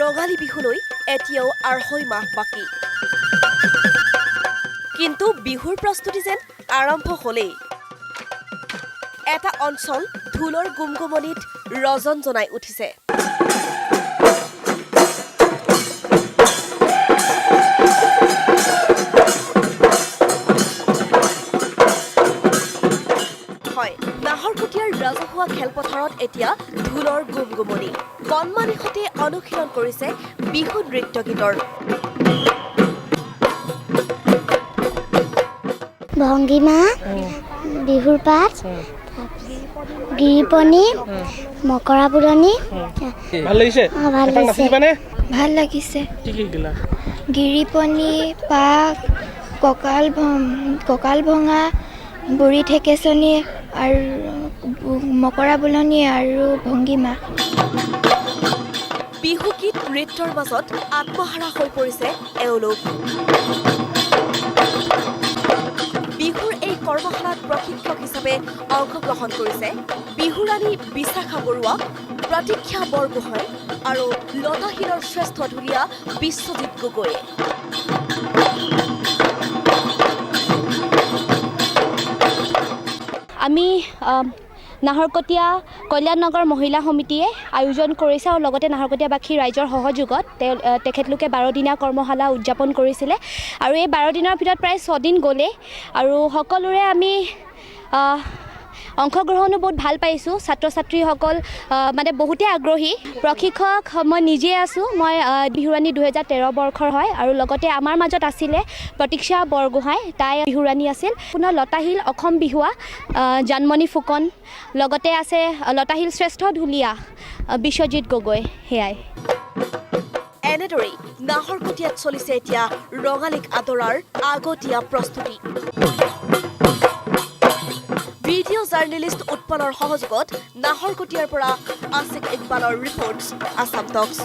ৰঙালী বিহুলৈ এতিয়াও ২.৫ মাহ বাকী। কিন্তু বিহুৰ প্ৰস্তুতি যেন আৰম্ভ হ'লেই। এটা অঞ্চল ঢোলৰ গুমগুমনিত ৰজন জনাই উঠিছে। হয়, নাহৰকটীয়াৰ ৰাজহুৱা খেলপথাৰত এতিয়া ঢোলৰ গুমগুমনি। কণমানিহঁতে অনুশীলন কৰিছে বিহু নৃত্য গীতৰ। ভংগীমা, বিহুৰ পাত, গিৰিপনি, মকৰা বুলনি। ভাল লাগিছে? ভাল লাগিছে। ভাল লাগিছে। কি শিকিলা? গিৰিপনি, পাক, কঁকাল ভঙা, বুঢ়ী ঠেকেচনি আৰু মকৰা বুলনি আৰু ভংগীমা। বিহু গীত নৃত্যৰ মাজত আত্মহাৰা হৈ পৰিছে এওঁলোক। বিহুৰ এই কৰ্মশালাত প্ৰশিক্ষক হিচাপে অংশগ্ৰহণ কৰিছে বিহুৰাণী বিশাখা বৰুৱা, প্ৰতীক্ষা বৰগোহাঁই আৰু লতাশিলৰ শ্ৰেষ্ঠ ঢুলীয়া বিশ্বজিৎ গগৈয়ে। আমি নাহৰকটীয়া কল্যাণ নগৰ মহিলা সমিতিয়ে আয়োজন কৰিছে আৰু লগতে নাহৰকটীয়াবাসী ৰাইজৰ সহযোগত তেখেতলোকে 12 দিনীয়া কৰ্মশালা উদযাপন কৰিছিলে আৰু এই 12 দিনৰ ভিতৰত প্ৰায় 6 দিন গ'লে আৰু সকলোৰে আমি অংশগ্ৰহণো বহুত ভাল পাইছোঁ। ছাত্ৰ ছাত্ৰীসকল মানে বহুতেই আগ্ৰহী। প্ৰশিক্ষক মই নিজে আছোঁ। মই বিহুৰাণী 2013 বৰ্ষৰ হয় আৰু লগতে আমাৰ মাজত আছিলে প্ৰতীক্ষা বৰগোহাঁই, তাই বিহুৰাণী আছিল। পুনৰ লতাশিল অসম বিহুৱা জানমণি ফুকন, লগতে আছে লতাশিল শ্ৰেষ্ঠ ঢুলীয়া বিশ্বজিৎ গগৈ। সেয়াই এনেদৰেই নাহৰকটীয়াত চলিছে এতিয়া ৰঙালীক আদৰাৰ আগতীয়া প্ৰস্তুতি। ভিডিঅ' জাৰ্নেলিষ্ট উৎপলৰ সহযোগত নাহৰকটীয়াৰ পৰা আছিক ইকবালৰ ৰিপৰ্টছ, আছাম টক্স।